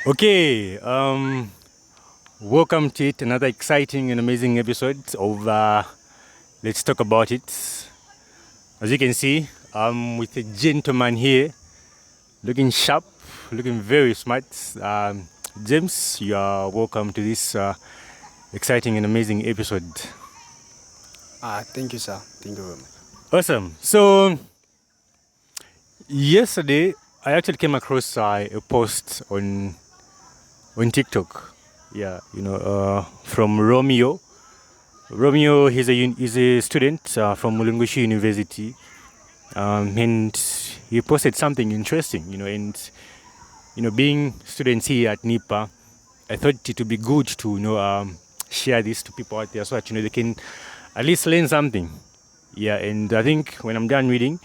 Okay, welcome to it. Another exciting and amazing episode of Let's Talk About It. As you can see, I'm with a gentleman here, looking sharp, looking very smart. James, you are welcome to this exciting and amazing episode. Thank you, sir. Thank you very much. Awesome. So, yesterday, I actually came across a post on TikTok. Yeah, from Romeo. Romeo, he's a student from Mulungushi University, and he posted something interesting. Being students here at NIPA, I thought it would be good to share this to people out there so that they can at least learn something. Yeah, and I think when I'm done reading,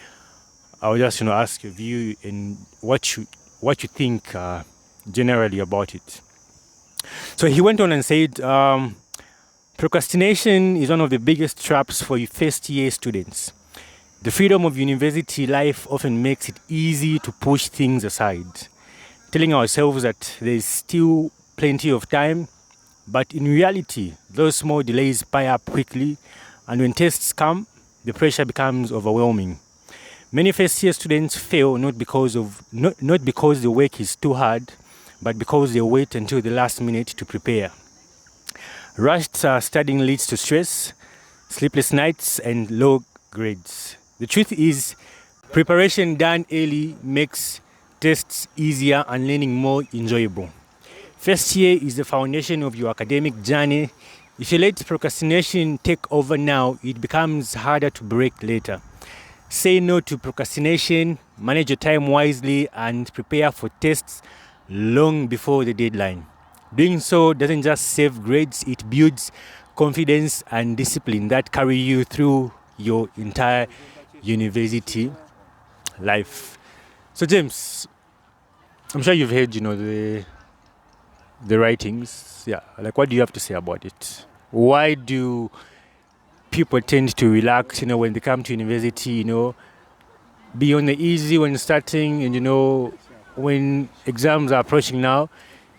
I'll just ask your view and what you think generally about it. So he went on and said, procrastination is one of the biggest traps for first year students. The freedom of university life often makes it easy to push things aside, telling ourselves that there's still plenty of time, but in reality, those small delays pile up quickly, and when tests come, the pressure becomes overwhelming. Many first year students fail not because the work is too hard, but because they wait until the last minute to prepare. Rushed studying leads to stress, sleepless nights, and low grades. The truth is, preparation done early makes tests easier and learning more enjoyable. First year is the foundation of your academic journey. If you let procrastination take over now, it becomes harder to break later. Say no to procrastination, manage your time wisely, and prepare for tests long before the deadline. Doing so doesn't just save grades, it builds confidence and discipline that carry you through your entire university life. So James, I'm sure you've heard, the writings. Yeah, like what do you have to say about it? Why do people tend to relax, when they come to university, be on the easy when starting, and when exams are approaching now,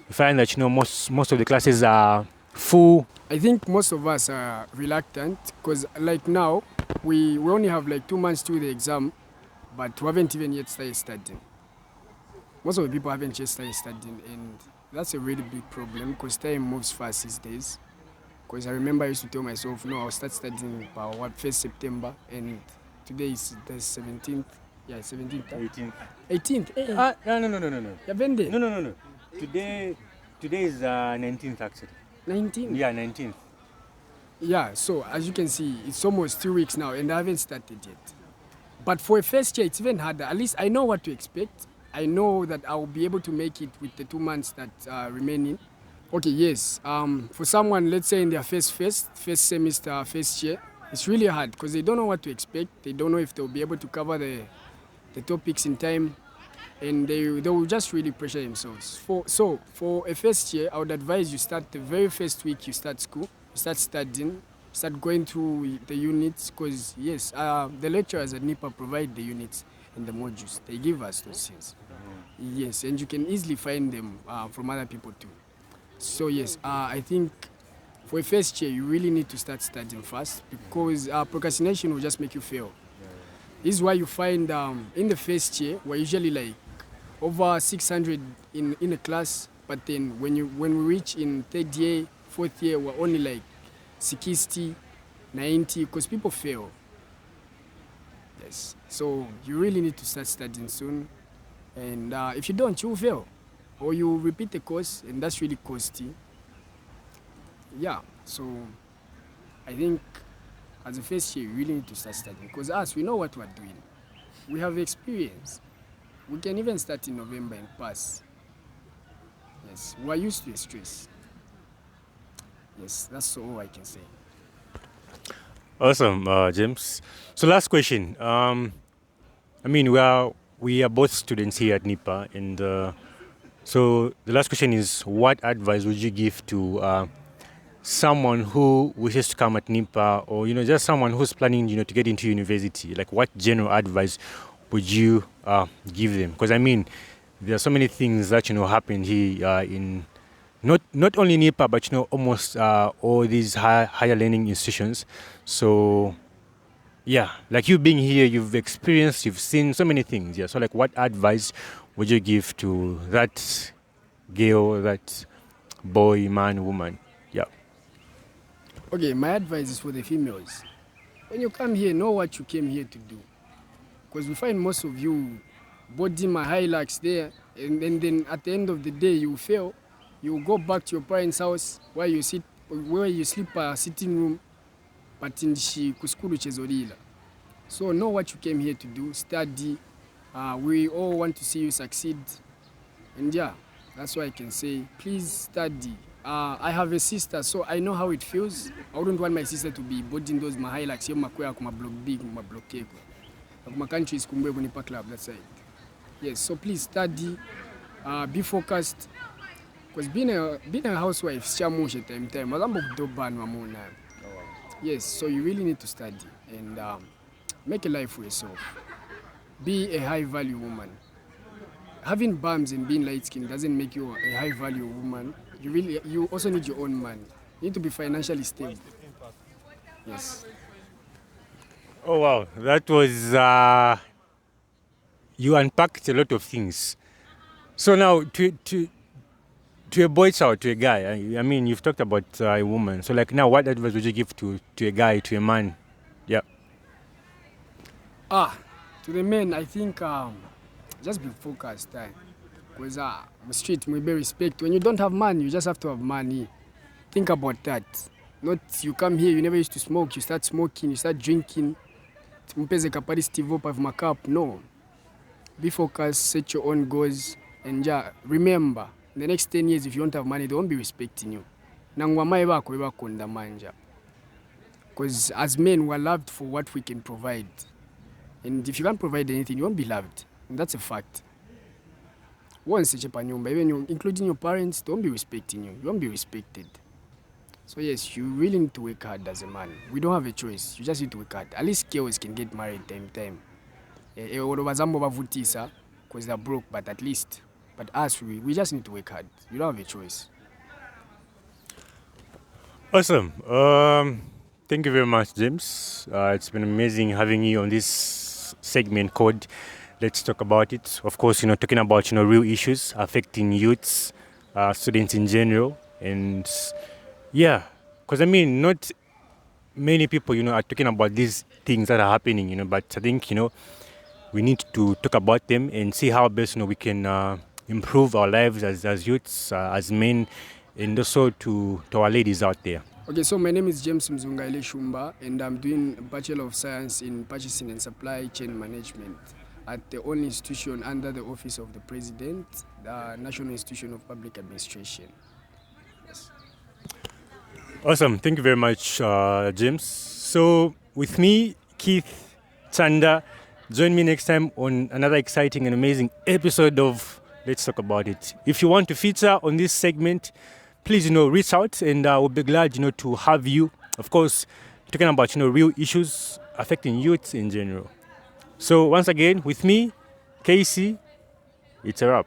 you find that most of the classes are full. I think most of us are reluctant because, like now, we only have like 2 months to the exam, but we haven't even yet started studying. Most of the people haven't yet started studying, and that's a really big problem because time moves fast these days. Because I remember I used to tell myself, no, I'll start studying by 1st September, and today is the 17th. Yeah, 17th. 18th. 18th. Hey. No. Yeah, Vende. No. Today is 19th actually. 19th? Yeah, 19th. Yeah, so as you can see, it's almost 2 weeks now, and I haven't started yet. But for a first year, it's even harder. At least I know what to expect. I know that I'll be able to make it with the 2 months that are remaining. Okay, yes. For someone, let's say in their first semester, first year, it's really hard because they don't know what to expect. They don't know if they'll be able to cover the topics in time, and they will just really pressure themselves. For a first year, I would advise you start the very first week you start school, you start studying, start going through the units because, yes, the lecturers at NIPA provide the units and the modules. They give us those things. Yes, and you can easily find them from other people too. So yes, I think for a first year, you really need to start studying fast because procrastination will just make you fail. This is why you find in the first year, we're usually like over 600 in a class, but then when we reach in third year, fourth year, we're only like 60, 90, because people fail. Yes, so you really need to start studying soon, and if you don't, you will fail. Or you repeat the course, and that's really costly. Yeah, so I think as a first year, you really need to start studying because we know what we're doing. We have experience. We can even start in November and pass. Yes, we're used to the stress. Yes, that's all I can say. Awesome, James. So last question. We are both students here at NIPA, and so the last question is, what advice would you give to someone who wishes to come at NIPA, or just someone who's planning to get into university? Like, what general advice would you give them? Because there are so many things that happen here in not only NEPA, but almost all these higher learning institutions. So yeah, like you being here, you've experienced, you've seen so many things. Yeah. So like, what advice would you give to that girl, that boy, man, woman? Yeah. Okay, my advice is for the females. When you come here, know what you came here to do. Because we find most of you body my highlights there, and then at the end of the day, you fail. You go back to your parents' house where you sleep sitting room, but in the kuskulu chezolila. So know what you came here to do. Study. We all want to see you succeed. And yeah, that's why I can say, please study. I have a sister, so I know how it feels. I wouldn't want my sister to be boarding those my highlights. Kuma block B, kuma block A. My country is kumbe kunipa club, that's it. Yes, so please study, be focused. Because being a housewife, yes, so you really need to study and make a life for yourself. Be a high value woman. Having bums and being light skinned doesn't make you a high value woman. You also need your own money. You need to be financially stable. Yes. Oh wow, that was you unpacked a lot of things. So now to a boy child, to a guy, I mean, you've talked about a woman. So like now, what advice would you give to a guy, to a man? Yeah. To the men, I think just be focused. Because street, we be respect. When you don't have money, you just have to have money. Think about that. Not you come here, you never used to smoke, you start smoking, you start drinking. No. Be focused, set your own goals, and remember, in the next 10 years, if you don't have money, they won't be respecting you. Because as men, we're loved for what we can provide. And if you can't provide anything, you won't be loved. And that's a fact. Once even you, including your parents, they won't be respecting you. You won't be respected. So yes, you really need to work hard as a man. We don't have a choice. You just need to work hard. At least girls can get married time. Because they're broke, but at least. But us, we just need to work hard. You don't have a choice. Awesome. Thank you very much, James. It's been amazing having you on this segment called Let's Talk About It. Of course, talking about, real issues affecting youths, students in general. And yeah, because I mean, not many people, are talking about these things that are happening, but I think, we need to talk about them and see how best, we can improve our lives as youths, as men, and also to our ladies out there. Okay, so my name is James Mzungaile Shumba, and I'm doing a Bachelor of Science in Purchasing and Supply Chain Management at the only institution under the Office of the President, the National Institution of Public Administration. Yes. Awesome. Thank you very much, James. So with me, Keith Chanda, join me next time on another exciting and amazing episode of Let's Talk About It. If you want to feature on this segment, please, reach out, and we'll be glad, to have you. Of course, talking about, real issues affecting youth in general. So once again, with me, Casey, it's a wrap.